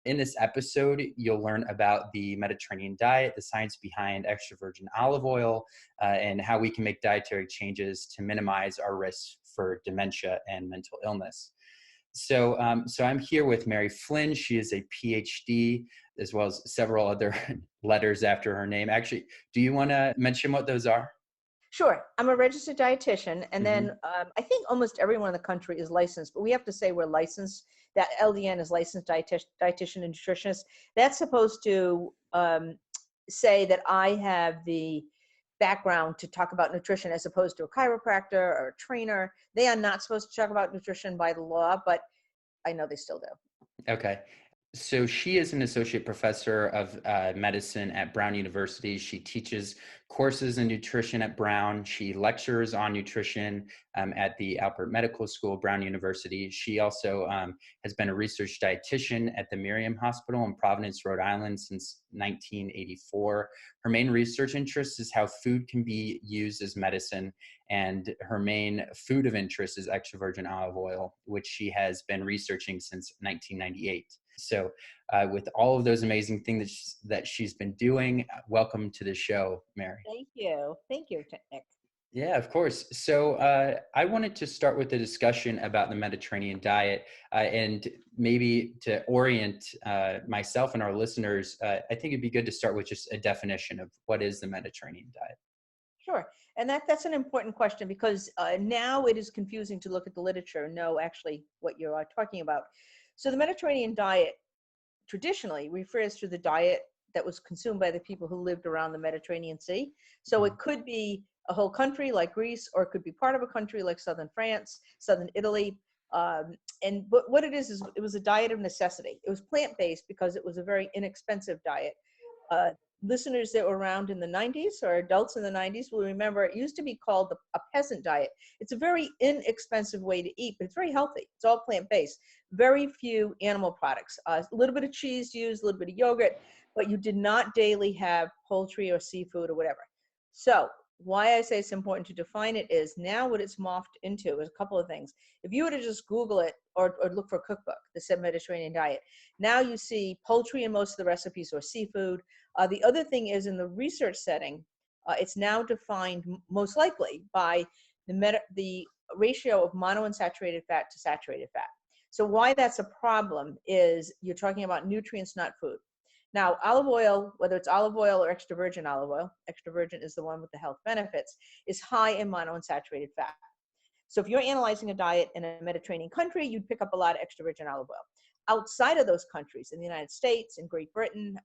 In this episode, you'll learn about the Mediterranean diet, the science behind extra virgin olive oil, and how we can make dietary changes to minimize our risks for dementia and mental illness. So I'm here with Mary Flynn. She is a PhD, as well as several other letters after her name. Actually, do you want to mention what those are? Sure. I'm a registered dietitian, and Mm-hmm. then I think almost everyone in the country is licensed, but we have to say we're licensed. That LDN is licensed dietitian and nutritionist. That's supposed to say that I have the background to talk about nutrition as opposed to a chiropractor or a trainer. They are not supposed to talk about nutrition by the law, but I know they still do. Okay. So she is an associate professor of medicine at Brown University. She teaches courses in nutrition at Brown. She lectures on nutrition at the Alpert Medical School, Brown University. She also has been a research dietitian at the Miriam Hospital in Providence, Rhode Island since 1984. Her main research interest is how food can be used as medicine, and her main food of interest is extra virgin olive oil, which she has been researching since 1998. So with all of those amazing things that she's been doing, welcome to the show, Mary. Thank you. Thank you, Nick. Yeah, of course. So I wanted to start with a discussion about the Mediterranean diet, and maybe to orient myself and our listeners, I think it'd be good to start with just a definition of what is the Mediterranean diet. Sure. And that's an important question because now it is confusing to look at the literature and know actually what you are talking about. So the Mediterranean diet traditionally refers to the diet that was consumed by the people who lived around the Mediterranean Sea. So it could be a whole country like Greece, or it could be part of a country like southern France, southern Italy. But what it is it was a diet of necessity. It was plant-based because it was a very inexpensive diet. Listeners that were around in the 90s or adults in the 90s will remember it used to be called a peasant diet. It's a very inexpensive way to eat, but it's very healthy. It's all plant-based. Very few animal products. A little bit of cheese used, a little bit of yogurt, but you did not daily have poultry or seafood or whatever. So why I say it's important to define it is now what it's morphed into is a couple of things. If you were to just Google it or look for a cookbook that said Mediterranean diet, now you see poultry in most of the recipes or seafood. The other thing is in the research setting, it's now defined most likely by the ratio of monounsaturated fat to saturated fat. So why that's a problem is you're talking about nutrients, not food. Now, olive oil, whether it's olive oil or extra virgin olive oil, extra virgin is the one with the health benefits, is high in monounsaturated fat. So if you're analyzing a diet in a Mediterranean country, you'd pick up a lot of extra virgin olive oil. Outside of those countries, in the United States, in Great Britain,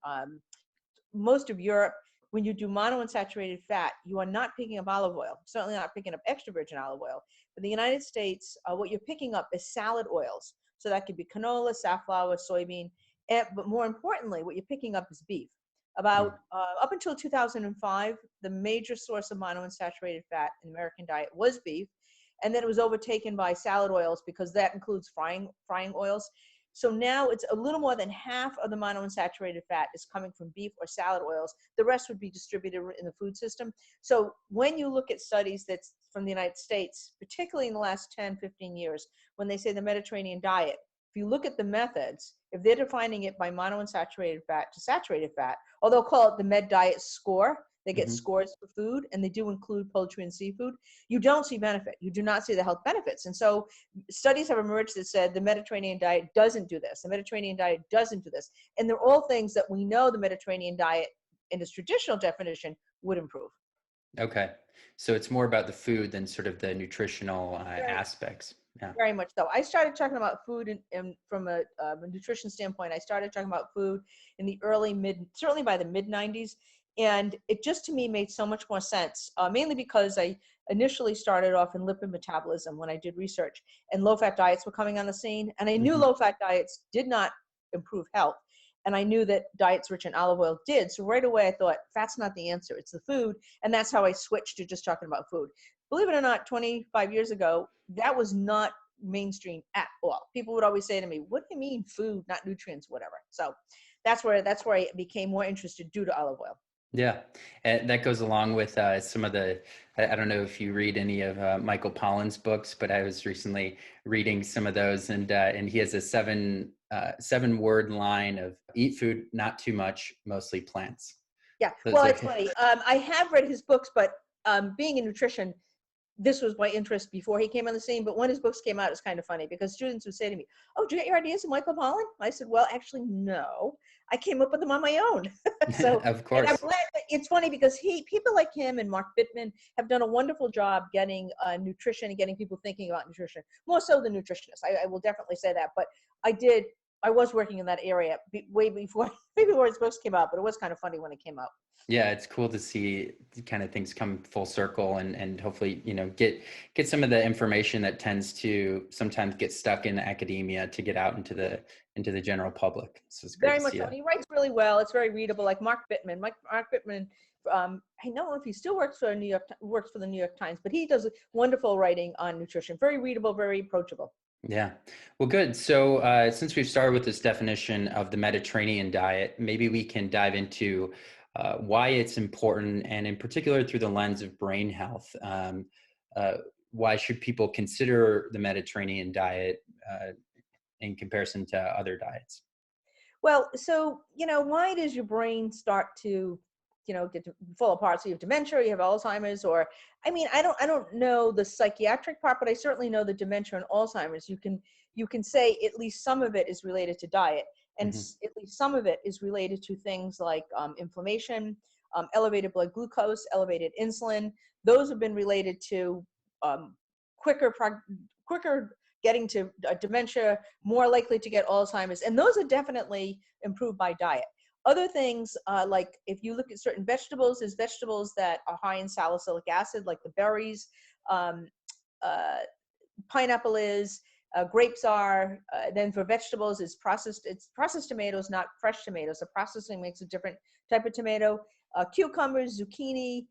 most of Europe, when you do monounsaturated fat, you are not picking up olive oil, certainly not picking up extra virgin olive oil. But in the United States, what you're picking up is salad oils. So that could be canola, safflower, soybean. But more importantly, what you're picking up is beef. About up until 2005, the major source of monounsaturated fat in the American diet was beef. And then it was overtaken by salad oils because that includes frying oils. So now it's a little more than half of the monounsaturated fat is coming from beef or salad oils. The rest would be distributed in the food system. So when you look at studies that's from the United States, particularly in the last 10, 15 years, when they say the Mediterranean diet, if you look at the methods, if they're defining it by monounsaturated fat to saturated fat, or they'll call it the Med Diet score, they get scores for food, and they do include poultry and seafood, you don't see benefit. You do not see the health benefits. And so studies have emerged that said the Mediterranean diet doesn't do this. The Mediterranean diet doesn't do this. And they're all things that we know the Mediterranean diet, in its traditional definition, would improve. Okay. So it's more about the food than sort of the nutritional aspects. Yeah. Very much so. I started talking about food from a nutrition standpoint. I started talking about food in the certainly by the mid-90s. And it just, to me, made so much more sense, mainly because I initially started off in lipid metabolism when I did research, and low-fat diets were coming on the scene. And I knew low-fat diets did not improve health. And I knew that diets rich in olive oil did. So right away, I thought, fat's not the answer. It's the food. And that's how I switched to just talking about food. Believe it or not, 25 years ago, that was not mainstream at all. People would always say to me, what do you mean food, not nutrients, whatever? So that's where I became more interested due to olive oil. Yeah, and that goes along with some of the. I don't know if you read any of Michael Pollan's books, but I was recently reading some of those, and he has a seven word line of eat food, not too much, mostly plants. Yeah, Those well, are it's funny. I have read his books, but being in nutrition, this was my interest before he came on the scene. But when his books came out, it's kind of funny because students would say to me, "Oh, do you get your ideas from Michael Pollan?" I said, "Well, actually, no. I came up with them on my own." So, of and I'm course. glad. It's funny because people like him and Mark Bittman have done a wonderful job getting nutrition and getting people thinking about nutrition, more so than nutritionists. I will definitely say that. But I did. I was working in that area way before, maybe before his books came out. But it was kind of funny when it came out. Yeah, it's cool to see the kind of things come full circle, and hopefully, get some of the information that tends to sometimes get stuck in academia to get out into the general public. So it's great Very to much see so. And that. he writes really well. It's very readable, like Mark Bittman. Mark Bittman, I don't know if he still works for the New York Times, but he does wonderful writing on nutrition. Very readable, very approachable. Yeah. Well, good. So since we've started with this definition of the Mediterranean diet, maybe we can dive into why it's important, and in particular through the lens of brain health. Uh, why should people consider the Mediterranean diet in comparison to other diets? Well, so, why does your brain start to, get to fall apart? So you have dementia, you have Alzheimer's, or, I don't know the psychiatric part, but I certainly know the dementia and Alzheimer's. You can say at least some of it is related to diet, and Hmm. at least some of it is related to things like inflammation, elevated blood glucose, elevated insulin. Those have been related to um, quicker, quicker getting to dementia, more likely to get Alzheimer's, and those are definitely improved by diet. Other things, like if you look at certain vegetables, there's vegetables that are high in salicylic acid, like the berries, um, uh, pineapple is, grapes are. Then for vegetables, it's processed tomatoes, not fresh tomatoes. So processing makes a different type of tomato. Cucumbers, zucchini.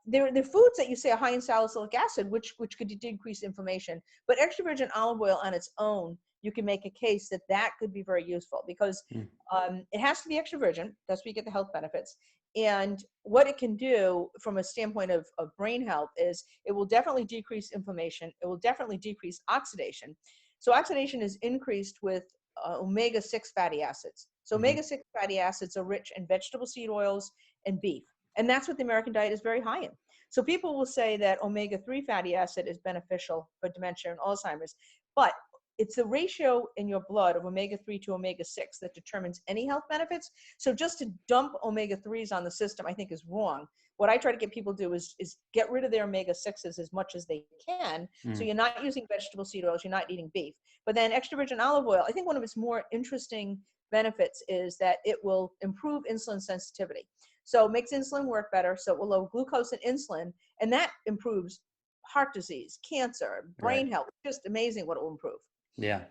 They're foods that you say are high in salicylic acid, which could decrease inflammation. But extra virgin olive oil on its own, you can make a case that that could be very useful because it has to be extra virgin. That's where you get the health benefits. And what it can do from a standpoint of brain health is it will definitely decrease inflammation. It will definitely decrease oxidation. So oxidation is increased with omega-6 fatty acids. So Hmm. omega-6 fatty acids are rich in vegetable seed oils and beef. And that's what the American diet is very high in. So people will say that omega-3 fatty acid is beneficial for dementia and Alzheimer's, but it's the ratio in your blood of omega-3 to omega-6 that determines any health benefits. So just to dump omega-3s on the system, I think is wrong. What I try to get people to do is get rid of their omega-6s as much as they can. So you're not using vegetable seed oils, you're not eating beef. But then extra virgin olive oil, I think one of its more interesting benefits is that it will improve insulin sensitivity. So it makes insulin work better. So it will lower glucose and insulin, and that improves heart disease, cancer, Right. brain health. Just amazing what it will improve. Yeah.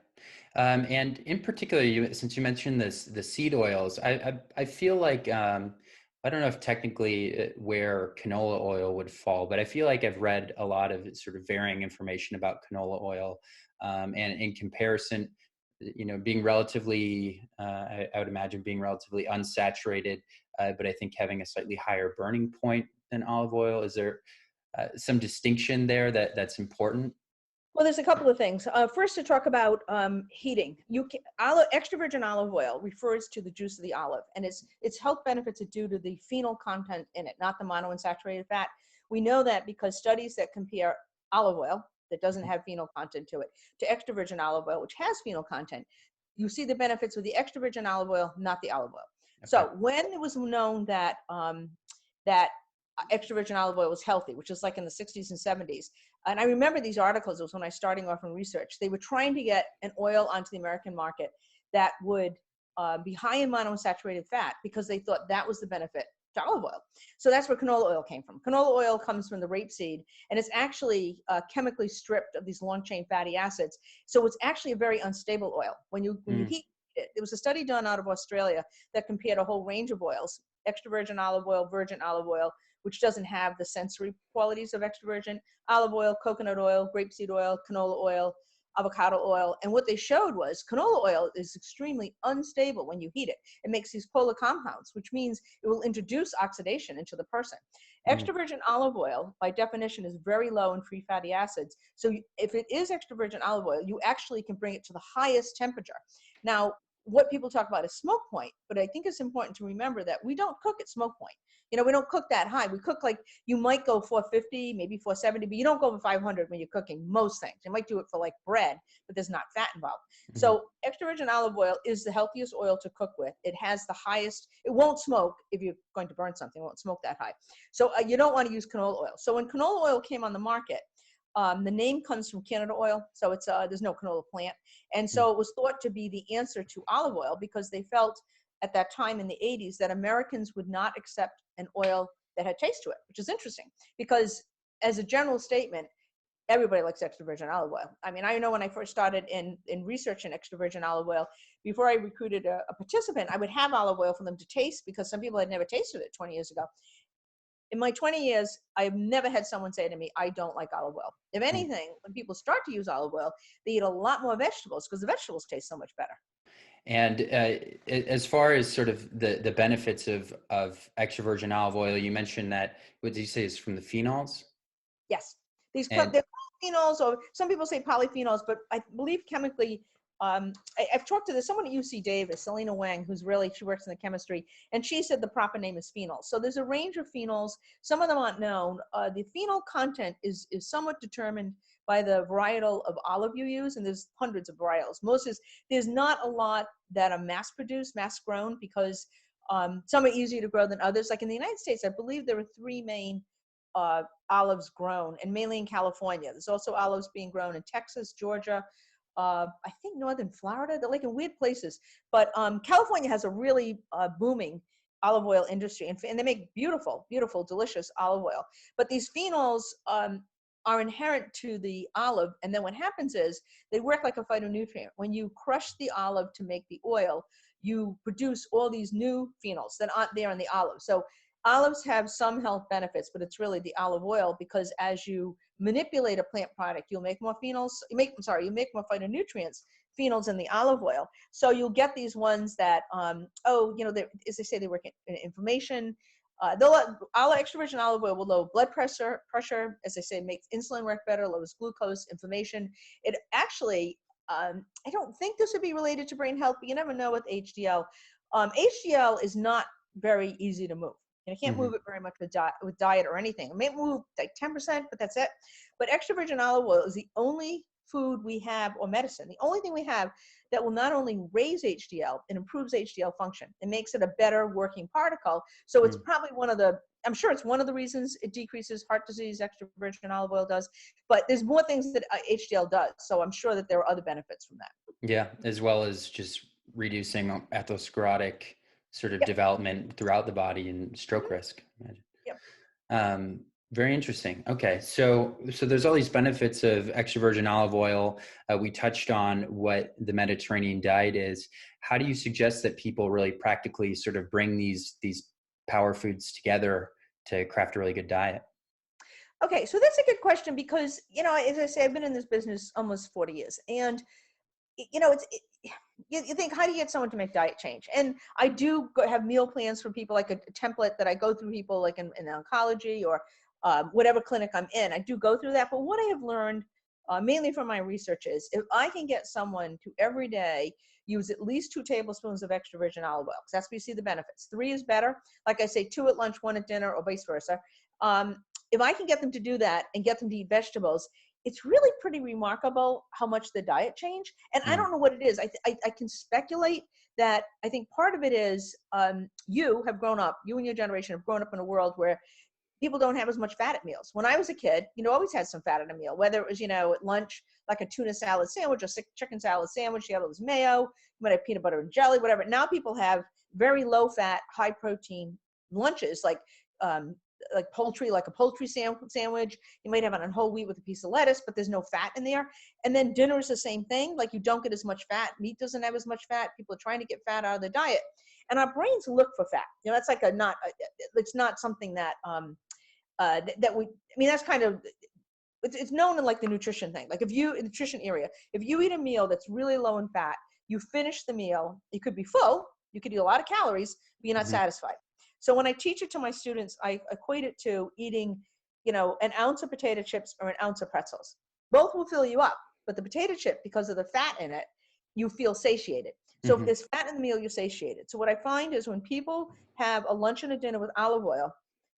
And in particular, since you mentioned the seed oils, I feel like I don't know if technically where canola oil would fall, but I feel like I've read a lot of sort of varying information about canola oil, and in comparison, being relatively, I would imagine being relatively unsaturated, but I think having a slightly higher burning point than olive oil. Is there some distinction there that's important? Well, there's a couple of things. First, to talk about heating. Extra virgin olive oil refers to the juice of the olive, and its health benefits are due to the phenol content in it, not the monounsaturated fat. We know that because studies that compare olive oil that doesn't have phenol content to it to extra virgin olive oil, which has phenol content, you see the benefits with the extra virgin olive oil, not the olive oil. Okay. So when it was known that that extra virgin olive oil was healthy, which was like in the 60s and 70s. And I remember these articles, it was when I was starting off in research. They were trying to get an oil onto the American market that would be high in monounsaturated fat because they thought that was the benefit to olive oil. So that's where canola oil came from. Canola oil comes from the rapeseed, and it's actually chemically stripped of these long-chain fatty acids. So it's actually a very unstable oil. When you Mm, heat it, there was a study done out of Australia that compared a whole range of oils, extra virgin olive oil, virgin olive oil, which doesn't have the sensory qualities of extra virgin olive oil, coconut oil, grapeseed oil, canola oil, avocado oil. And what they showed was canola oil is extremely unstable when you heat it. It makes these polar compounds, which means it will introduce oxidation into the person. Mm. Extra virgin olive oil, by definition, is very low in free fatty acids. So if it is extra virgin olive oil, you actually can bring it to the highest temperature. Now, what people talk about is smoke point, but I think it's important to remember that we don't cook at smoke point. We don't cook that high. We cook like, you might go 450, maybe 470, but you don't go over 500 when you're cooking most things. You might do it for like bread, but there's not fat involved. Mhm. So extra virgin olive oil is the healthiest oil to cook with. It has the highest, it won't smoke if you're going to burn something, it won't smoke that high. So you don't want to use canola oil. So when canola oil came on the market, the name comes from Canada oil, so it's there's no canola plant. And so it was thought to be the answer to olive oil because they felt at that time in the 80s that Americans would not accept an oil that had taste to it, which is interesting because as a general statement, everybody likes extra virgin olive oil. I mean, I know when I first started in research in extra virgin olive oil, before I recruited a participant, I would have olive oil for them to taste because some people had never tasted it 20 years ago. In my 20 years, I've never had someone say to me, I don't like olive oil. If anything, when people start to use olive oil, they eat a lot more vegetables because the vegetables taste so much better. And as far as sort of the benefits of extra virgin olive oil, you mentioned that, what did you say, is from the phenols? Yes. They're And called phenols, or some people say polyphenols, but I believe chemically, I've talked to someone at UC Davis, Selena Wang, she works in the chemistry, and she said the proper name is phenols. So there's a range of phenols. Some of them aren't known. The phenol content is somewhat determined by the varietal of olive you use, and there's hundreds of varietals. There's not a lot that are mass produced, mass grown, because some are easier to grow than others. Like in the United States, I believe there are 3 main olives grown, and mainly in California. There's also olives being grown in Texas, Georgia, I think northern Florida. They're like in weird places. But California has a really booming olive oil industry, and they make beautiful, beautiful, delicious olive oil. But these phenols are inherent to the olive, and then what happens is they work like a phytonutrient. When you crush the olive to make the oil, you produce all these new phenols that aren't there in the olive. So olives have some health benefits, but it's really the olive oil, because as you manipulate a plant product, you'll make more phenols, you make more phytonutrients, phenols in the olive oil. So you'll get these ones that, as they say, they work in inflammation. Extra virgin olive oil will lower blood pressure, as they say, makes insulin work better, lowers glucose, inflammation. It actually, I don't think this would be related to brain health, but you never know with HDL. HDL is not very easy to move. And I can't move it very much with diet or anything. It may move like 10%, but that's it. But extra virgin olive oil is the only food we have, or medicine, the only thing we have that will not only raise HDL, it improves HDL function. It makes it a better working particle. So it's probably I'm sure it's one of the reasons it decreases heart disease, extra virgin olive oil does. But there's more things that HDL does. So I'm sure that there are other benefits from that. yeah, as well as just reducing atherosclerotic sort of Yep. development throughout the body and stroke risk. Imagine. Yep. Very interesting. Okay, so there's all these benefits of extra virgin olive oil. We touched on what the Mediterranean diet is. How do you suggest that people really practically sort of bring these power foods together to craft a really good diet? Okay, so that's a good question because, as I say, I've been in this business almost 40 years. And, you think, how do you get someone to make diet change? And I do have meal plans for people, like a template that I go through people like in oncology or whatever clinic I'm in. I do go through that. But what I have learned, mainly from my research, is if I can get someone to every day use at least 2 tablespoons of extra virgin olive oil, because that's where you see the benefits. 3 is better. Like I say, 2 at lunch, 1 at dinner, or vice versa. If I can get them to do that and get them to eat vegetables, it's really pretty remarkable how much the diet change. And I don't know what it is. I can speculate that I think part of it is you and your generation have grown up in a world where people don't have as much fat at meals. When I was a kid, always had some fat at a meal, whether it was, at lunch, like a tuna salad sandwich or chicken salad sandwich, you had all this mayo, you might have peanut butter and jelly, whatever. Now people have very low fat, high protein lunches, like poultry, like a poultry sandwich. You might have it on whole wheat with a piece of lettuce, but there's no fat in there. And then dinner is the same thing. Like you don't get as much fat. Meat doesn't have as much fat. People are trying to get fat out of their diet. And our brains look for fat. That's like it's not something that, that's kind of it's known in like the nutrition thing. Like if you, in the nutrition area, if you eat a meal that's really low in fat, you finish the meal, it could be full, you could eat a lot of calories, but you're not Hmm. satisfied. So when I teach it to my students, I equate it to eating, you know, an ounce of potato chips or an ounce of pretzels. Both will fill you up, but the potato chip, because of the fat in it, you feel satiated. So if Hmm. there's fat in the meal, you're satiated. So what I find is when people have a lunch and a dinner with olive oil,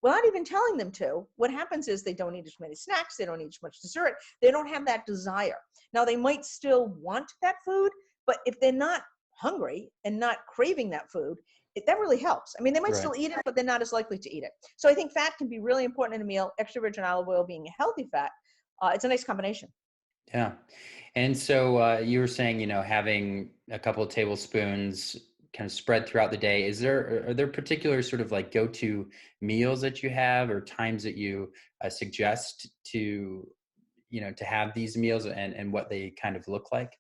without even telling them to, what happens is they don't eat as many snacks, they don't eat as much dessert, they don't have that desire. Now they might still want that food, but if they're not hungry and not craving that food, that really helps. I mean, they might Right. still eat it, but they're not as likely to eat it. So I think fat can be really important in a meal. Extra virgin olive oil being a healthy fat, it's a nice combination. Yeah. And so you were saying, having a couple of tablespoons kind of spread throughout the day. Are there particular sort of like go-to meals that you have or times that you suggest to have these meals and what they kind of look like?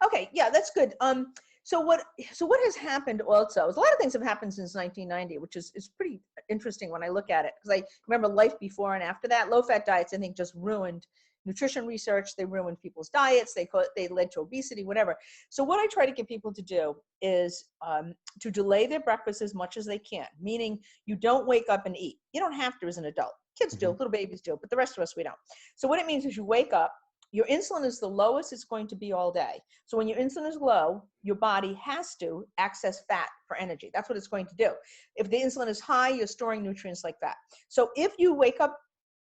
Okay, yeah, that's good. So what has happened also is a lot of things have happened since 1990, which is pretty interesting when I look at it, because I remember life before and after that. Low-fat diets, I think, just ruined nutrition research. They ruined people's diets. They led to obesity, whatever. So what I try to get people to do is to delay their breakfast as much as they can, meaning you don't wake up and eat. You don't have to as an adult. Kids do, Hmm. little babies do, but the rest of us, we don't. So what it means is you wake up, your insulin is the lowest it's going to be all day. So when your insulin is low, your body has to access fat for energy. That's what it's going to do. If the insulin is high, you're storing nutrients like fat. So if you wake up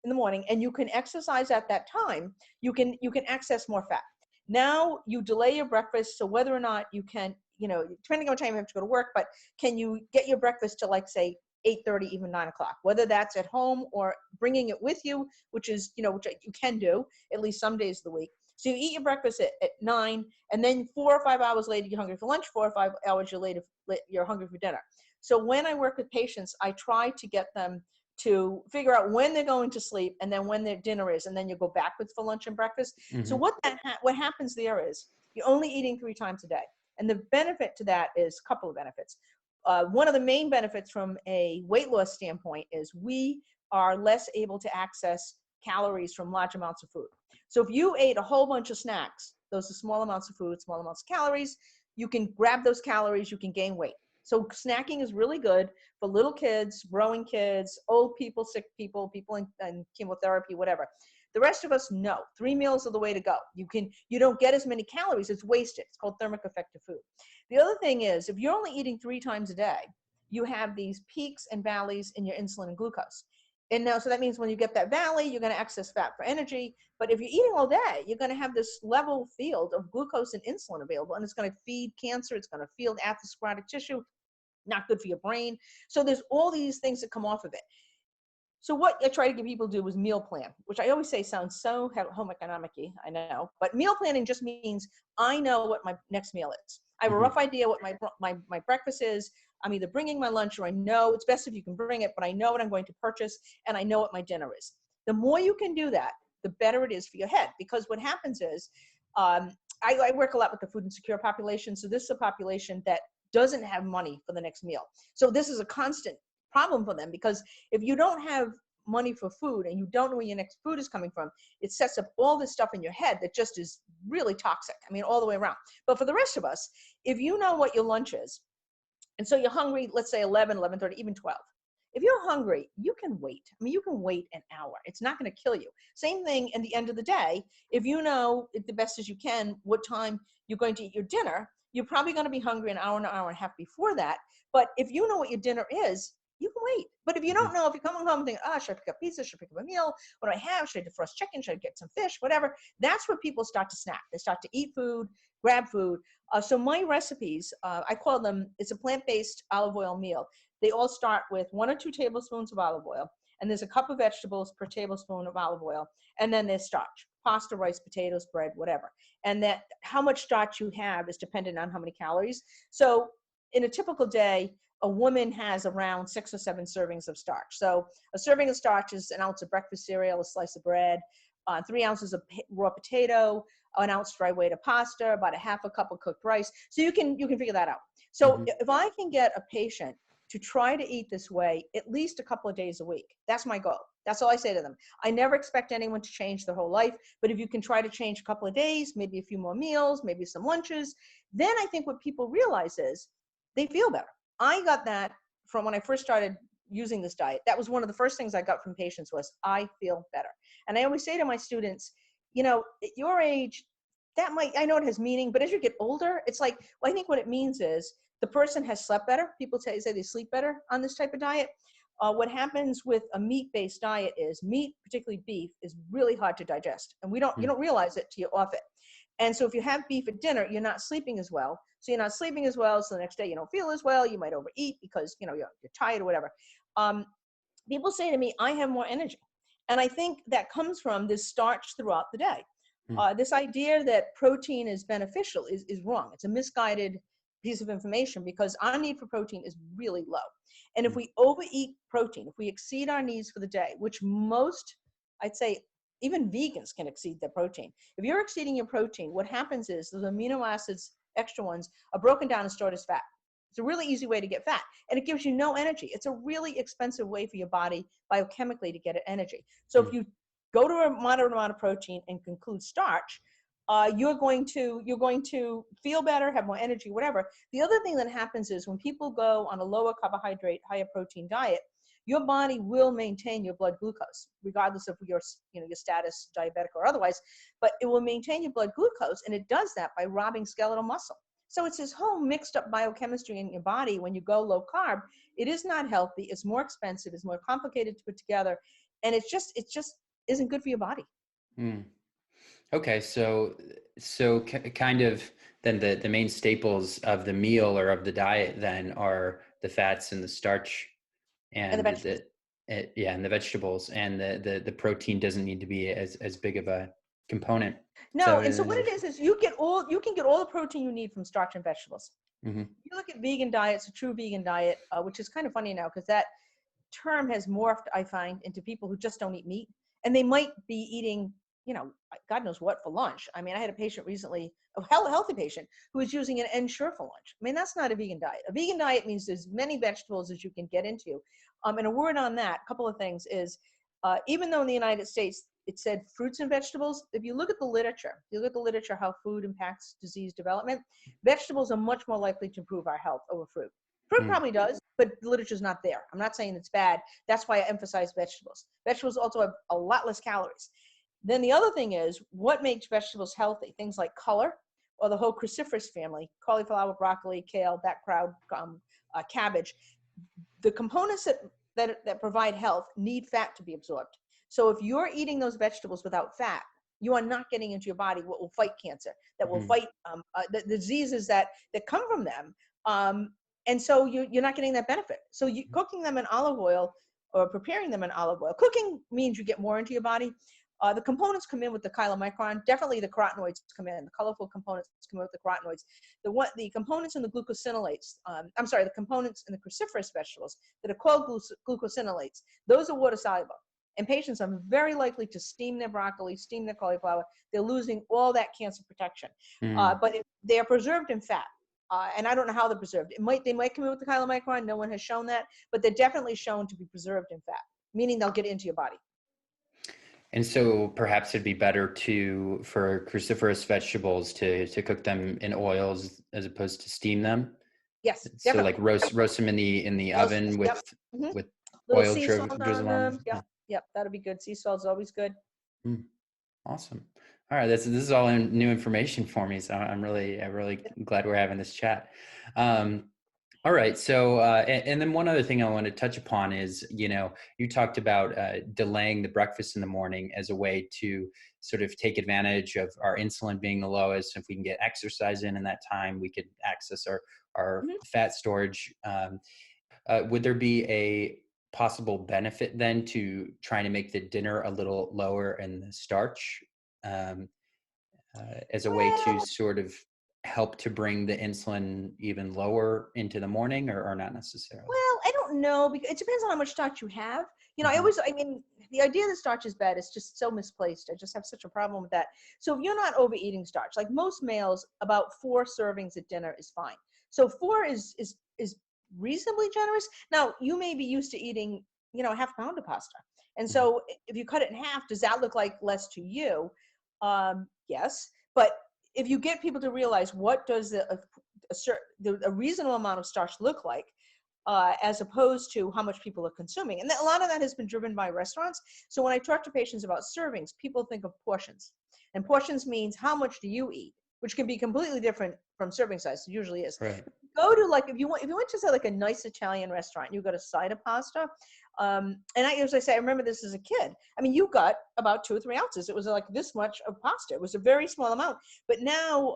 in the morning and you can exercise at that time, you can access more fat. Now you delay your breakfast, so whether or not you can, depending on what time you have to go to work, but can you get your breakfast to, like, say 8:30, even 9 o'clock, whether that's at home or bringing it with you, which which you can do at least some days of the week. So you eat your breakfast at 9, and then 4 or 5 hours later, you're hungry for lunch. 4 or 5 hours later, you're hungry for dinner. So when I work with patients, I try to get them to figure out when they're going to sleep and then when their dinner is, and then you go backwards for lunch and breakfast. So Hmm. what happens there is you're only eating 3 times a day. And the benefit to that is a couple of benefits. One of the main benefits from a weight loss standpoint is we are less able to access calories from large amounts of food. So if you ate a whole bunch of snacks, those are small amounts of food, small amounts of calories, you can grab those calories, you can gain weight. So snacking is really good for little kids, growing kids, old people, sick people, people in chemotherapy, whatever. The rest of us, no. 3 meals are the way to go. You don't get as many calories. It's wasted. It's called thermic effective food. The other thing is, if you're only eating 3 times a day, you have these peaks and valleys in your insulin and glucose. And now, so that means when you get that valley, you're going to access fat for energy. But if you're eating all day, you're going to have this level field of glucose and insulin available, and it's going to feed cancer. It's going to feed atherosclerotic tissue, not good for your brain. So there's all these things that come off of it. So what I try to get people to do is meal plan, which I always say sounds so home economic-y, I know. But meal planning just means I know what my next meal is. I have a Hmm. rough idea what my breakfast is. I'm either bringing my lunch, or I know it's best if you can bring it, but I know what I'm going to purchase, and I know what my dinner is. The more you can do that, the better it is for your head. Because what happens is, I work a lot with the food insecure population. So this is a population that doesn't have money for the next meal. So this is a constant problem for them, because if you don't have money for food and you don't know where your next food is coming from, it sets up all this stuff in your head that just is really toxic. I mean, all the way around. But for the rest of us, if you know what your lunch is, and so you're hungry, let's say 11, 11:30, even 12. If you're hungry, you can wait. I mean, you can wait an hour. It's not going to kill you. Same thing at the end of the day. If you know the best as you can what time you're going to eat your dinner, you're probably going to be hungry an hour and a half before that. But if you know what your dinner is, you can wait. But if you don't know, if you're coming home and think, should I pick up pizza? Should I pick up a meal? What do I have? Should I defrost chicken? Should I get some fish? Whatever. That's where people start to snack. They start to eat food, grab food. So my recipes, I call them, it's a plant-based olive oil meal. They all start with 1 or 2 tablespoons of olive oil, and there's a cup of vegetables per tablespoon of olive oil, and then there's starch, pasta, rice, potatoes, bread, whatever. And that how much starch you have is dependent on how many calories. So in a typical day, a woman has around 6 or 7 servings of starch. So a serving of starch is an ounce of breakfast cereal, a slice of bread, 3 ounces of raw potato, an ounce dry weight of pasta, about a half a cup of cooked rice. So you can figure that out. So Hmm. if I can get a patient to try to eat this way at least a couple of days a week. That's my goal. That's all I say to them. I never expect anyone to change their whole life, but if you can try to change a couple of days, maybe a few more meals, maybe some lunches, then I think what people realize is they feel better. I got that from when I first started using this diet. That was one of the first things I got from patients was, I feel better. And I always say to my students, you know, at your age, that might, I know it has meaning, but as you get older, it's like, well, I think what it means is the person has slept better. People say they sleep better on this type of diet. What happens with a meat-based diet is meat, particularly beef, is really hard to digest. And you don't realize it till you're off it. And so if you have beef at dinner, you're not sleeping as well. So you're not sleeping as well. So the next day you don't feel as well. You might overeat because, you know, you're tired or whatever. People say to me, I have more energy. And I think that comes from this starch throughout the day. This idea that protein is beneficial is wrong. It's a misguided piece of information because our need for protein is really low. And if we overeat protein, if we exceed our needs for the day, which most, I'd say, even vegans can exceed their protein. If you're exceeding your protein, what happens is those amino acids, extra ones, are broken down and stored as fat. It's a really easy way to get fat, and it gives you no energy. It's a really expensive way for your body biochemically to get energy. So if you go to a moderate amount of protein and include starch, you're going to feel better, have more energy, whatever. The other thing that happens is when people go on a lower carbohydrate, higher protein diet, your body will maintain your blood glucose, regardless of your status, diabetic or otherwise, but it will maintain your blood glucose, and it does that by robbing skeletal muscle. So it's this whole mixed up biochemistry in your body when you go low carb. It is not healthy, it's more expensive, it's more complicated to put together, and it just isn't good for your body. Okay, so kind of then the main staples of the meal or of the diet then are the fats and the starch and the vegetables. And the vegetables, and the protein doesn't need to be as big of a component. No, and so what it is you can get all the protein you need from starch and vegetables. Mm-hmm. You look at vegan diets, a true vegan diet, which is kind of funny now because that term has morphed, I find, into people who just don't eat meat, and they might be eating, you know, God knows what for lunch. I mean, I had a patient recently, a healthy patient, who was using an Ensure for lunch. I mean, that's not a vegan diet. A vegan diet means there's many vegetables as you can get into. And a word on that, a couple of things is, even though in the United States it said fruits and vegetables, if you look at the literature, how food impacts disease development, vegetables are much more likely to improve our health over fruit. Fruit probably does, but the literature's not there. I'm not saying it's bad. That's why I emphasize vegetables. Vegetables also have a lot less calories. Then the other thing is what makes vegetables healthy? Things like color, or the whole cruciferous family, cauliflower, broccoli, kale, that crowd, cabbage. The components that provide health need fat to be absorbed. So if you're eating those vegetables without fat, you are not getting into your body what will fight cancer, that will fight the diseases that come from them. And so you're not getting that benefit. So cooking them in olive oil or preparing them in olive oil, cooking means you get more into your body. The components come in with the chylomicron. Definitely the carotenoids come in. The colorful components come in with the carotenoids. The components in the glucosinolates, the components in the cruciferous vegetables that are called glucosinolates, those are water soluble. And patients are very likely to steam their broccoli, steam their cauliflower. They're losing all that cancer protection. But they are preserved in fat. And I don't know how they're preserved. They might come in with the chylomicron. No one has shown that. But they're definitely shown to be preserved in fat, meaning they'll get into your body. And so perhaps it'd be better for cruciferous vegetables to cook them in oils as opposed to steam them. Yes, so definitely. like roast them in the oven with with little oil sea salt drizzle on them. Yep, that'll be good. Sea salt is always good. Awesome. All right, this is all new information for me, so I'm really glad we're having this chat. All right. So, and then one other thing I want to touch upon is, you talked about delaying the breakfast in the morning as a way to sort of take advantage of our insulin being the lowest. If we can get exercise in that time, we could access our fat storage. Would there be a possible benefit then to trying to make the dinner a little lower in the starch as a way to sort of help to bring the insulin even lower into the morning, or not necessarily? Well, I don't know, because it depends on how much starch you have. The idea that starch is bad is just so misplaced. I just have such a problem with that. So if you're not overeating starch, like most males, about 4 servings at dinner is fine. So 4 is reasonably generous. Now, you may be used to eating, half a pound of pasta. And Mhm. so if you cut it in half, does that look like less to you? Yes. But if you get people to realize what does a reasonable amount of starch look like, as opposed to how much people are consuming. And a lot of that has been driven by restaurants. So when I talk to patients about servings, people think of portions. And portions means how much do you eat, which can be completely different from serving size. It usually is. Right. Go to, like, if you went to say like a nice Italian restaurant, you got a side of pasta. And as I say, I remember this as a kid. I mean, you got about 2 or 3 ounces. It was like this much of pasta. It was a very small amount. But now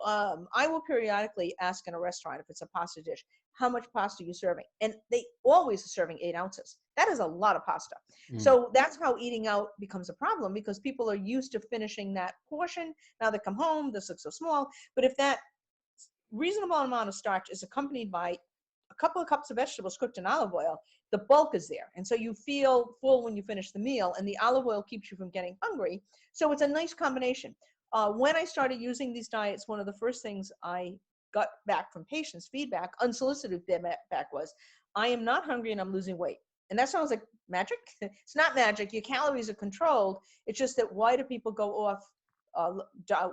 I will periodically ask in a restaurant, if it's a pasta dish, how much pasta are you serving? And they always are serving 8 ounces. That is a lot of pasta. Mm. So that's how eating out becomes a problem, because people are used to finishing that portion. Now they come home, this looks so small. But if that reasonable amount of starch is accompanied by a couple of cups of vegetables cooked in olive oil, the bulk is there. And so you feel full when you finish the meal, and the olive oil keeps you from getting hungry. So it's a nice combination. When I started using these diets, one of the first things I got back from patients, feedback, unsolicited feedback, was, I am not hungry and I'm losing weight. And that sounds like magic. It's not magic. Your calories are controlled. It's just that, why do people go off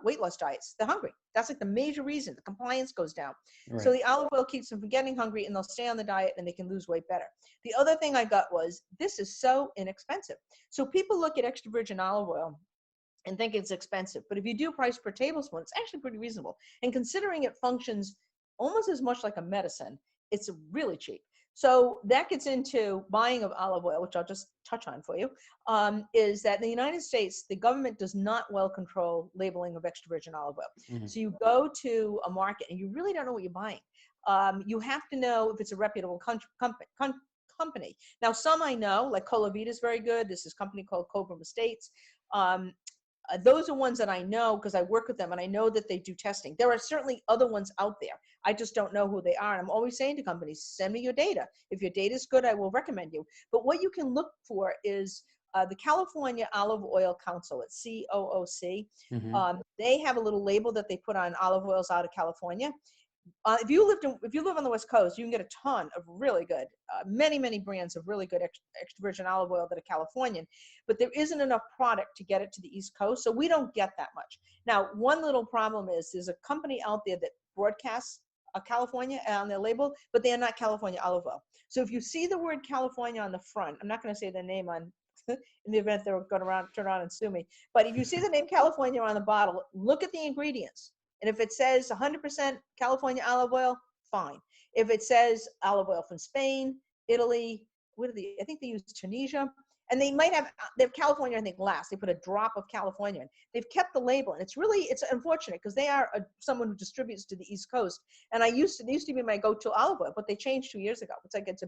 weight loss diets? They're hungry. That's like the major reason. The compliance goes down. Right. So the olive oil keeps them from getting hungry, and they'll stay on the diet and they can lose weight better. The other thing I got was, this is so inexpensive. So people look at extra virgin olive oil and think it's expensive. But if you do price per tablespoon, it's actually pretty reasonable. And considering it functions almost as much like a medicine, it's really cheap. So that gets into buying of olive oil, which I'll just touch on for you, is that in the United States, the government does not well control labeling of extra virgin olive oil. Mhm. So you go to a market and you really don't know what you're buying. You have to know if it's a reputable company. Now, some I know, like Colavita is very good. This is a company called Cobram Estates. Those are ones that I know because I work with them and I know that they do testing. There are certainly other ones out there. I just don't know who they are. And I'm always saying to companies, send me your data. If your data is good, I will recommend you. But what you can look for is the California Olive Oil Council. It's COOC. Mhm. They have a little label that they put on olive oils out of California. If you live on the West Coast, you can get a ton of really good, many brands of really good extra virgin olive oil that are Californian, but there isn't enough product to get it to the East Coast, so we don't get that much. Now, one little problem is there's a company out there that broadcasts California on their label, but they are not California olive oil. So if you see the word California on the front, I'm not going to say their name on in the event they're going to turn around and sue me, but if you see the name California on the bottle, look at the ingredients. And if it says 100% California olive oil, fine. If it says olive oil from Spain, Italy, I think they use Tunisia, and they have California, I think, last. They put a drop of California in. They've kept the label, and it's unfortunate because they are someone who distributes to the East Coast. And they used to be my go-to olive oil, but they changed 2 years ago. It's like, it's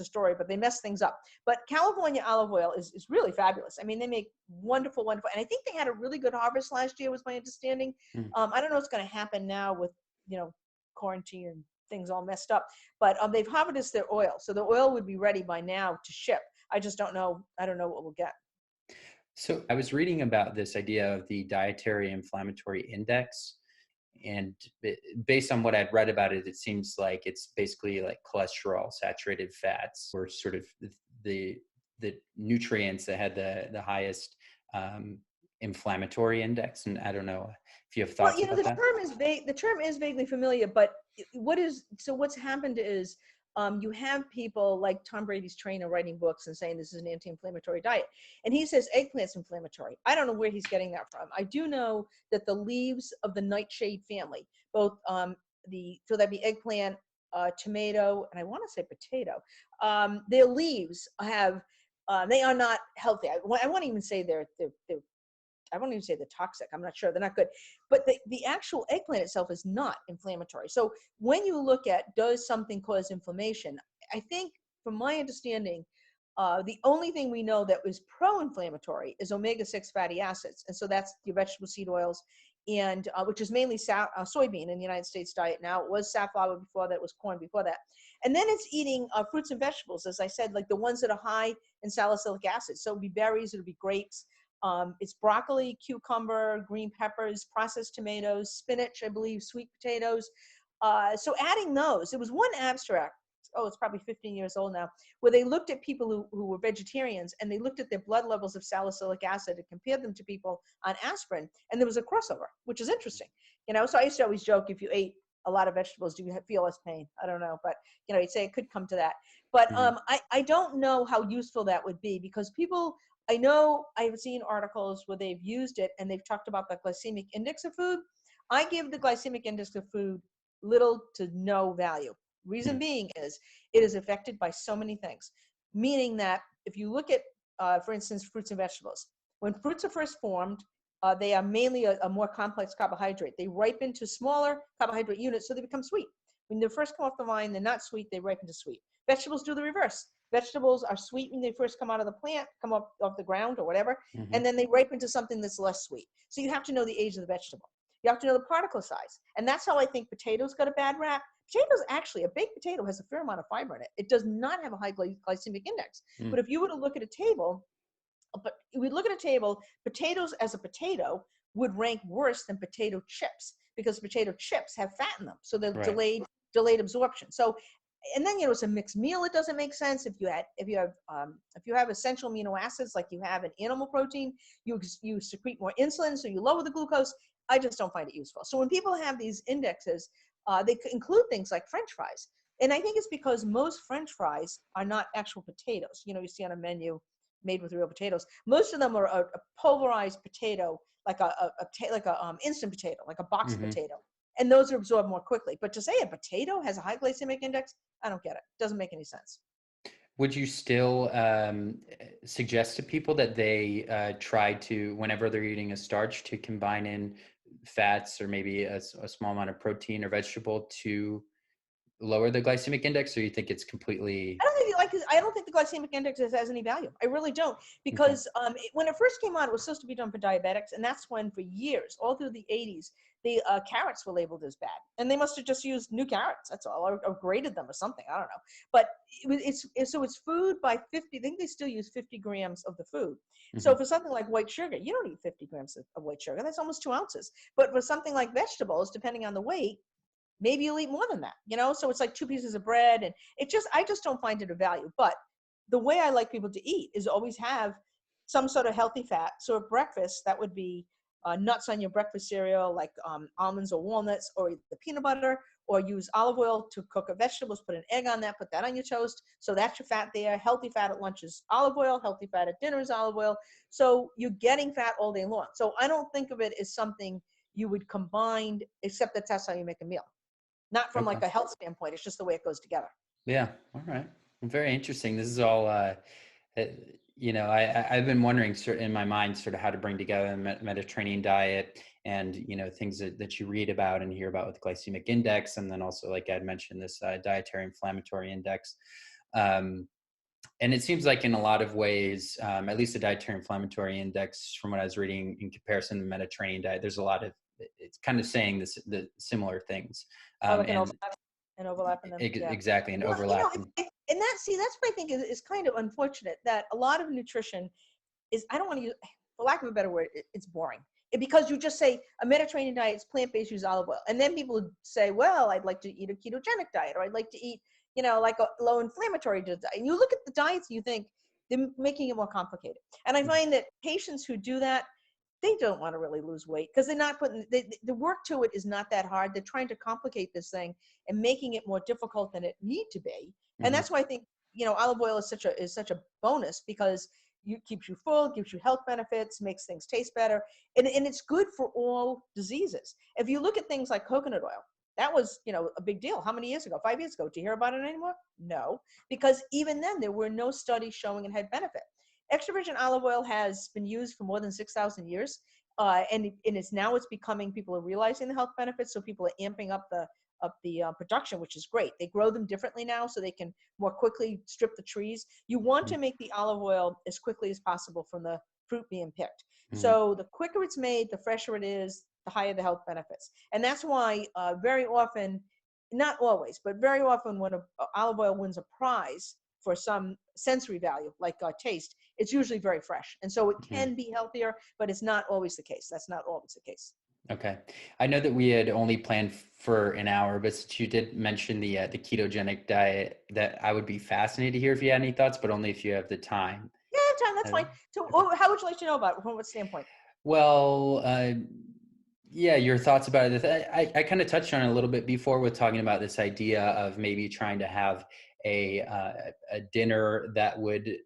a story, but they mess things up. But California olive oil is really fabulous. I mean, they make wonderful, and I think they had a really good harvest last year, was my understanding. Mhm. I don't know what's going to happen now with, quarantine and things all messed up, but they've harvested their oil. So the oil would be ready by now to ship. I just don't know. I don't know what we'll get. So I was reading about this idea of the dietary inflammatory index. And based on what I've read about it, it seems like it's basically like cholesterol, saturated fats, or sort of the nutrients that had the highest inflammatory index. And I don't know if you have Well, thoughts about the that. term is vague. The term is vaguely familiar, but what's happened is you have people like Tom Brady's trainer writing books and saying this is an anti-inflammatory diet, and he says eggplant's inflammatory. I don't know where he's getting that from. I do know that the leaves of the nightshade family, both so that'd be eggplant, tomato, and I want to say potato. Their leaves have they are not healthy. I won't even say they're I won't even say they're toxic. I'm not sure. They're not good. But the actual eggplant itself is not inflammatory. So when you look at, does something cause inflammation? I think, from my understanding, the only thing we know that was pro-inflammatory is omega-6 fatty acids. And so that's your vegetable seed oils, and which is mainly soybean in the United States diet now. It was safflower before that, it was corn before that. And then it's eating fruits and vegetables, as I said, like the ones that are high in salicylic acid. So it'll be berries, it'll be grapes. It's broccoli, cucumber, green peppers, processed tomatoes, spinach, I believe, sweet potatoes. So adding those, it was one abstract, oh, it's probably 15 years old now, where they looked at people who were vegetarians, and they looked at their blood levels of salicylic acid and compared them to people on aspirin, and there was a crossover, which is interesting. So I used to always joke, if you ate a lot of vegetables, do you feel less pain? I don't know, but you'd say it could come to that. But Mhm. I don't know how useful that would be, because people, I know I've seen articles where they've used it and they've talked about the glycemic index of food. I give the glycemic index of food little to no value. Reason Mhm. being is it is affected by so many things, meaning that if you look at, for instance, fruits and vegetables, when fruits are first formed, they are mainly a more complex carbohydrate. They ripen to smaller carbohydrate units, so they become sweet. When they first come off the vine, they're not sweet, they ripen to sweet. Vegetables do the reverse. Vegetables are sweet when they first come out of the plant, come up off the ground or whatever, Mhm. and then they ripen to something that's less sweet. So you have to know the age of the vegetable. You have to know the particle size. And that's how I think potatoes got a bad rap. Potatoes, actually, a baked potato has a fair amount of fiber in it. It does not have a high glycemic index. Mm. But if you were to look at a table, potatoes as a potato would rank worse than potato chips, because potato chips have fat in them. So they're Right. delayed absorption. So, and then, it's a mixed meal. It doesn't make sense if you have essential amino acids like you have in animal protein, you secrete more insulin, so you lower the glucose. I just don't find it useful. So when people have these indexes, they include things like French fries. And I think it's because most French fries are not actual potatoes. You see on a menu made with real potatoes. Most of them are a pulverized potato, like a instant potato, like a box of Mhm. potato. And those are absorbed more quickly. But to say a potato has a high glycemic index, I don't get it. Doesn't make any sense. Would you still suggest to people that they try to, whenever they're eating a starch, to combine in fats or maybe a small amount of protein or vegetable to lower the glycemic index, or you think it's completely I don't think the glycemic index has any value. I really don't, okay? because when it first came out, it was supposed to be done for diabetics, and that's when, for years, all through the 80s, the carrots were labeled as bad, and they must have just used new carrots. That's all, or graded them or something. I don't know. But it's food by 50. I think they still use 50 grams of the food. So Mhm. for something like white sugar, you don't eat 50 grams of white sugar. That's almost 2 ounces. But for something like vegetables, depending on the weight, maybe you'll eat more than that, so it's like 2 pieces of bread, and I just don't find it a value. But the way I like people to eat is always have some sort of healthy fat. So at breakfast, that would be nuts on your breakfast cereal, like almonds or walnuts, or the peanut butter, or use olive oil to cook vegetables, put an egg on that, put that on your toast. So that's your fat there. Healthy fat at lunch is olive oil, healthy fat at dinner is olive oil. So you're getting fat all day long. So I don't think of it as something you would combine, except that's how you make a meal. Not from Okay. like a health standpoint. It's just the way it goes together. Yeah. All right. Well, very interesting. This is all. Uh, I've been wondering, sort in my mind, sort of how to bring together a Mediterranean diet, and things that you read about and hear about with glycemic index, and then also, like I'd mentioned, this dietary inflammatory index. Um, and it seems like in a lot of ways, at least the dietary inflammatory index, from what I was reading in comparison to the Mediterranean diet, there's a lot of, it's kind of saying the similar things, Oh, like and an overlap in them. Yeah. exactly an Well, overlap. and that's what I think is kind of unfortunate, that a lot of nutrition is, I don't want to use, for lack of a better word, it's boring. Because you just say a Mediterranean diet is plant-based, use olive oil. And then people would say, well, I'd like to eat a ketogenic diet, or I'd like to eat, like a low inflammatory diet. And you look at the diets and you think they're making it more complicated. And I find that patients who do that, they don't want to really lose weight, because they're not putting the work to it is not that hard. They're trying to complicate this thing and making it more difficult than it need to be. And Mhm. that's why I think, olive oil is such a bonus, because you keeps you full, gives you health benefits, makes things taste better, and it's good for all diseases. If you look at things like coconut oil, that was, a big deal. How many years ago? 5 years ago. Do you hear about it anymore? No, because even then there were no studies showing it had benefit. Extra virgin olive oil has been used for more than 6,000 years, and it's becoming, people are realizing the health benefits, so people are amping up the production, which is great. They grow them differently now, so they can more quickly strip the trees. You want to make the olive oil as quickly as possible from the fruit being picked. Mhm. So the quicker it's made, the fresher it is, the higher the health benefits. And that's why very often, not always, but very often, when olive oil wins a prize for some sensory value, like taste, it's usually very fresh. And so it Mhm. can be healthier, but it's not always the case. That's not always the case. Okay. I know that we had only planned for an hour, but since you did mention the ketogenic diet, that I would be fascinated to hear if you had any thoughts, but only if you have the time. Yeah, Tom, that's Uh, fine. So, okay. how would you like to know about it? From what standpoint? Well, yeah, your thoughts about it. I kind of touched on it a little bit before with talking about this idea of maybe trying to have a dinner that would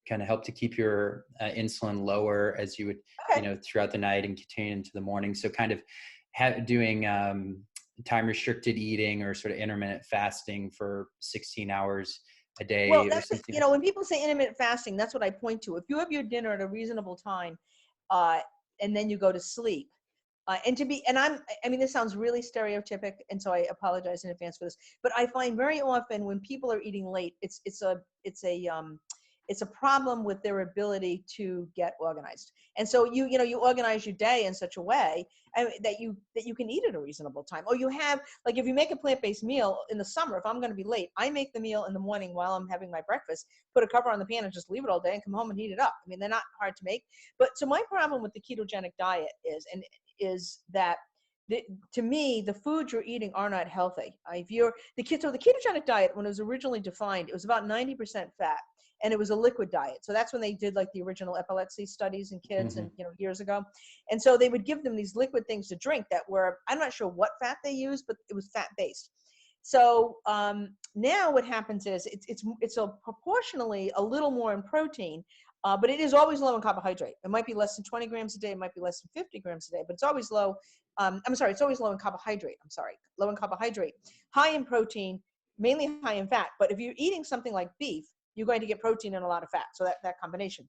kind of help to keep your insulin lower as you would, Okay. throughout the night and continue into the morning. So kind of doing time restricted eating or sort of intermittent fasting for 16 hours a Well, day or that's it. something. You know, when people say intermittent fasting, that's what I point to. If you have your dinner at a reasonable time, uh, and then you go to sleep, and to be, and I mean, this sounds really stereotypic, and so I apologize in advance for this. But I find very often when people are eating late, it's a problem with their ability to get organized. And so you organize your day in such a way that you can eat at a reasonable time. Or you have, like, if you make a plant-based meal in the summer, if I'm going to be late, I make the meal in the morning while I'm having my breakfast, put a cover on the pan and just leave it all day and come home and heat it up. I mean, they're not hard to make. But so my problem with the ketogenic diet is that to me, the foods you're eating are not healthy. If you're so the ketogenic diet, when it was originally defined, it was about 90% fat, and it was a liquid diet. So that's when they did like the original epilepsy studies in kids, Hmm. and years ago. And so they would give them these liquid things to drink that were, I'm not sure what fat they used, but it was fat based. So now what happens is it's a proportionally a little more in protein, but it is always low in carbohydrate. It might be less than 20 grams a day, it might be less than 50 grams a day, but it's always low. I'm sorry, it's always low in carbohydrate. I'm sorry, low in carbohydrate, high in protein, mainly high in fat. But if you're eating something like beef, you're going to get protein and a lot of fat. So that combination.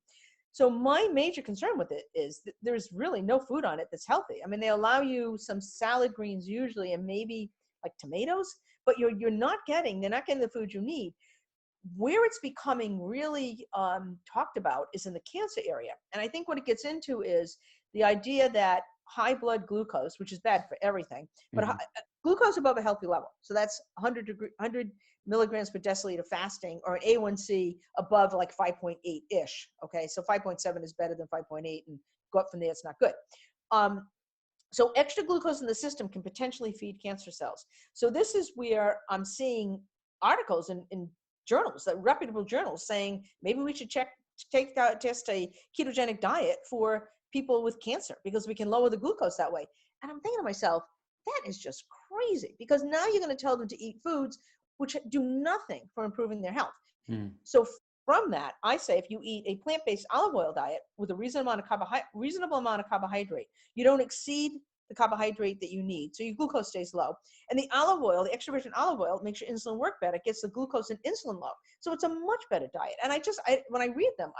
So my major concern with it is that there's really no food on it that's healthy. I mean, they allow you some salad greens usually, and maybe like tomatoes, but they're not getting the food you need. Where it's becoming really talked about is in the cancer area. And I think what it gets into is the idea that high blood glucose, which is bad for everything, but Hmm. glucose above a healthy level. So that's 100 milligrams per deciliter fasting, or an A1C above like 5.8-ish. Okay, so 5.7 is better than 5.8, and go up from there, it's not good. Um, so extra glucose in the system can potentially feed cancer cells. So this is where I'm seeing articles in journals, that reputable journals, saying maybe we should test a ketogenic diet for people with cancer because we can lower the glucose that way. And I'm thinking to myself, that is just crazy, because now you're going to tell them to eat foods which do nothing for improving their health. Mm. So from that, I say if you eat a plant-based olive oil diet with a reasonable amount of carbohydrate, you don't exceed the carbohydrate that you need, so your glucose stays low. And the olive oil, the extra virgin olive oil, makes your insulin work better, gets the glucose and insulin low. So it's a much better diet. And when I read them,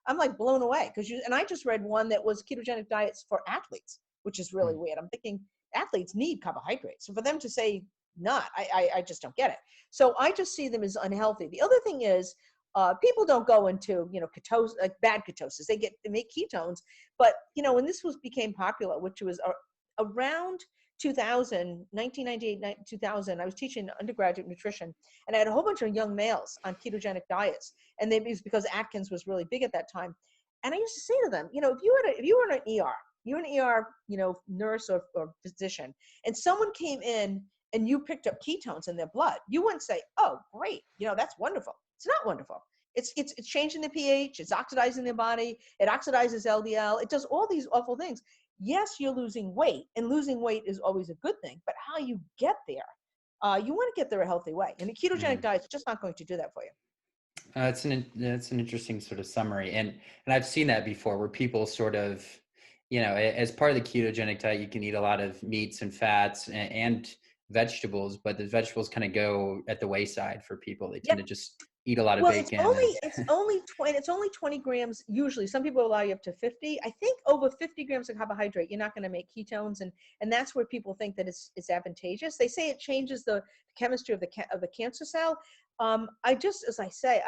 I'm like blown away, and I just read one that was ketogenic diets for athletes, which is really Mm. weird. I'm thinking athletes need carbohydrates. So for them to say not, I just don't get it. So I just see them as unhealthy. The other thing is, people don't go into, ketosis, like bad ketosis. They make ketones, but when this became popular, which was around 2000, 1998, 2000, I was teaching undergraduate nutrition, and I had a whole bunch of young males on ketogenic diets, and it was because Atkins was really big at that time. And I used to say to them, if you were in an ER, you're an ER, nurse or physician, and someone came in and you picked up ketones in their blood, you wouldn't say, "Oh, great, that's wonderful." It's not wonderful. It's changing the pH. It's oxidizing the body. It oxidizes LDL. It does all these awful things. Yes, you're losing weight, and losing weight is always a good thing. But how you get there, you want to get there a healthy way, and a ketogenic Mm. diet is just not going to do that for you. That's an interesting sort of summary, and I've seen that before, where people sort of, as part of the ketogenic diet, you can eat a lot of meats and fats and vegetables, but the vegetables kind of go at the wayside for people. They tend Yep. to just eat a lot of Well, bacon and it's only 20 grams usually. Some people allow you up to 50. I think over 50 grams of carbohydrate, you're not going to make ketones, and that's where people think that it's advantageous. They say it changes the chemistry of the cancer cell. As I say,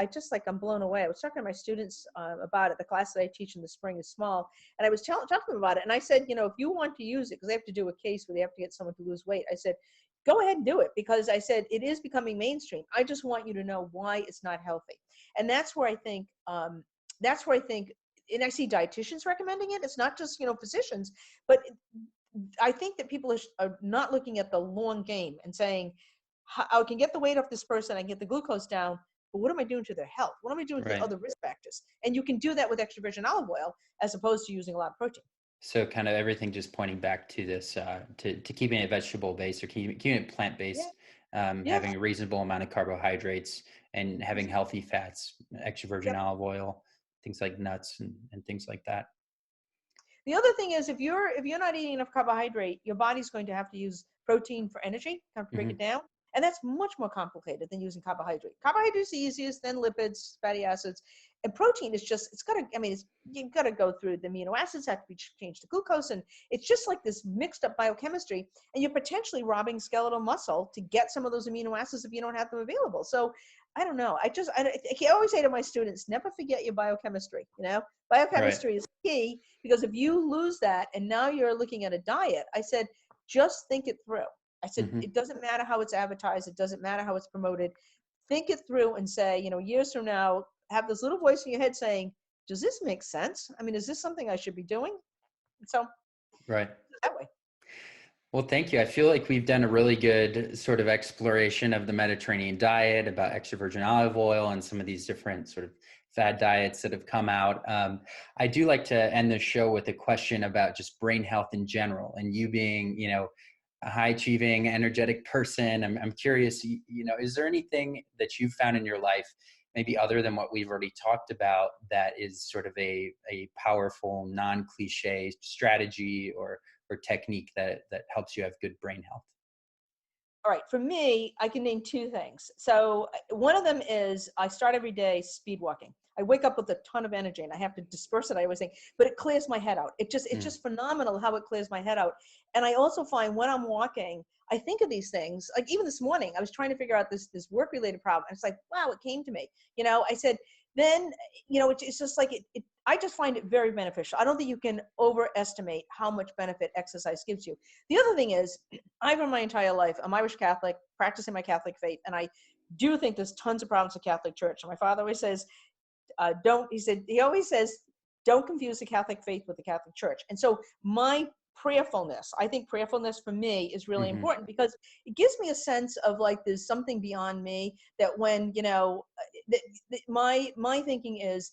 I'm blown away. I was talking to my students about it. The class that I teach in the spring is small, and I was talking to them about it. And I said, if you want to use it, because they have to do a case where they have to get someone to lose weight, I said, go ahead and do it, because I said it is becoming mainstream. I just want you to know why it's not healthy. And that's where I think, and I see dietitians recommending it. It's not just, physicians, but I think that people are not looking at the long game and saying, I can get the weight off this person, I can get the glucose down, but what am I doing to their health? What am I doing to the Right. other risk factors? And you can do that with extra virgin olive oil as opposed to using a lot of protein. So kind of everything just pointing back to this, to keeping it vegetable based or keeping it plant Yeah. based, Yeah. having a reasonable amount of carbohydrates and having healthy fats, extra virgin Yep. olive oil, things like nuts and things like that. The other thing is if you're not eating enough carbohydrate, your body's going to have to use protein for energy, have to break it Hmm. down. And that's much more complicated than using carbohydrate. Carbohydrate is the easiest, then lipids, fatty acids. And protein is just, it's got to, I mean, you've got to go through the amino acids, have to be changed to glucose. And it's just like this mixed up biochemistry. And you're potentially robbing skeletal muscle to get some of those amino acids if you don't have them available. So I don't know. I always say to my students, never forget your biochemistry. Right. Biochemistry is key, because if you lose that and now you're looking at a diet, I said, just think it through. I said, Hmm. it doesn't matter how it's advertised. It doesn't matter how it's promoted. Think it through and say, years from now, have this little voice in your head saying, does this make sense? I mean, is this something I should be doing? So Right. that way. Well, thank you. I feel like we've done a really good sort of exploration of the Mediterranean diet, about extra virgin olive oil and some of these different sort of fad diets that have come out. I do like to end the show with a question about just brain health in general, and you being, a high achieving, energetic person. I'm curious, is there anything that you've found in your life, maybe other than what we've already talked about, that is sort of a powerful, non-cliche strategy or technique that helps you have good brain health? All right, for me, I can name two things. So one of them is I start every day speed walking. I wake up with a ton of energy and I have to disperse it, I always think, but it clears my head out. It's Mm, just phenomenal how it clears my head out. And I also find when I'm walking, I think of these things. Like even this morning, I was trying to figure out this work related problem. And it's like, wow, it came to me. I said, then, it's just like I just find it very beneficial. I don't think you can overestimate how much benefit exercise gives you. The other thing is, I've run my entire life, I'm Irish Catholic, practicing my Catholic faith, and I do think there's tons of problems with Catholic Church. And my father always says, he always says, don't confuse the Catholic faith with the Catholic Church. And so my prayerfulness, I think prayerfulness for me is really hmm. important, because it gives me a sense of like there's something beyond me, that when, my thinking is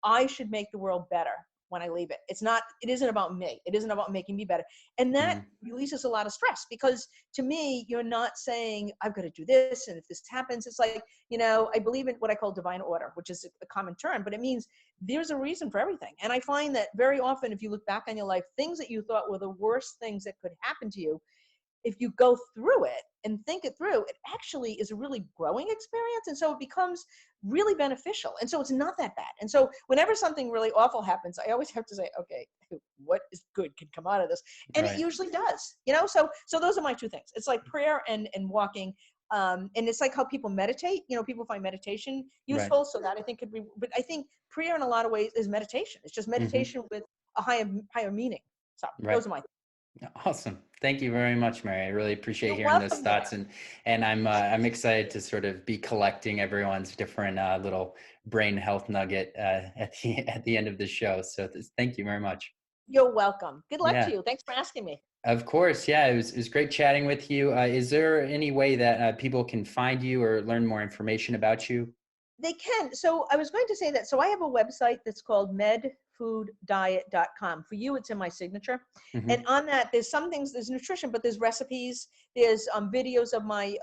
I should make the world better when I leave it. It isn't about me. It isn't about making me better. And that Hmm. releases a lot of stress, because to me, you're not saying I've got to do this. And if this happens, it's like, I believe in what I call divine order, which is a common term, but it means there's a reason for everything. And I find that very often, if you look back on your life, things that you thought were the worst things that could happen to you, if you go through it and think it through, it actually is a really growing experience. And so it becomes really beneficial. And so it's not that bad. And so whenever something really awful happens, I always have to say, okay, what is good can come out of this? And it Right. usually does, so those are my two things. It's like prayer and walking. And it's like how people meditate, people find meditation Right. useful. So that I think could be, but I think prayer in a lot of ways is meditation. It's just Hmm. meditation with a higher meaning. So Right. those are my, Awesome. Thank you very much, Mary. I really appreciate you're hearing those welcome, Nick. thoughts, and I'm excited to sort of be collecting everyone's different little brain health nugget at the end of the show. So thank you very much. You're welcome. Good luck to Yeah, you. Thanks for asking me. of course. Yeah, it was great chatting with you. Is there any way that people can find you or learn more information about you? They can. So I was going to say that. So I have a website that's called medfooddiet.com. For you, it's in my signature. And Hmm. on that, there's some things, there's nutrition, but there's recipes. There's videos of my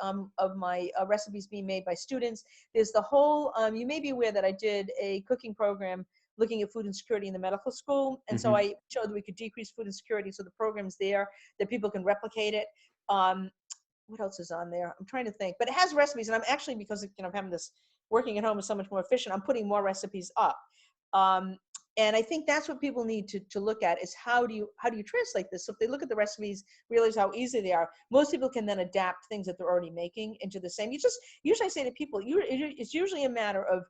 recipes being made by students. There's the whole, you may be aware that I did a cooking program looking at food insecurity in the medical school. And so Hmm. I showed that we could decrease food insecurity. So the program's there, that people can replicate it. Um, what else is on there? I'm trying to think, but it has recipes, and I'm actually, because I'm having this working at home is so much more efficient, I'm putting more recipes up. Um, and I think that's what people need to look at, is how do you translate this? So if they look at the recipes, realize how easy they are, most people can then adapt things that they're already making into the same. Usually I say to people, it's usually a matter of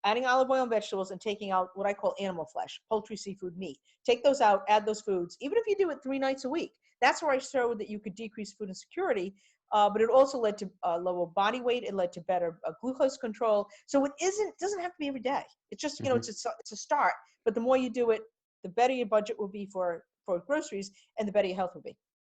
adding olive oil and vegetables and taking out what I call animal flesh, poultry, seafood, meat. Take those out, add those foods. Even if you do it 3 nights a week, that's where I showed that you could decrease food insecurity. But it also led to lower body weight. It led to better glucose control. So it doesn't have to be every day. It's just, Hmm. it's a start. But the more you do it, the better your budget will be for for groceries, and the better your health will be.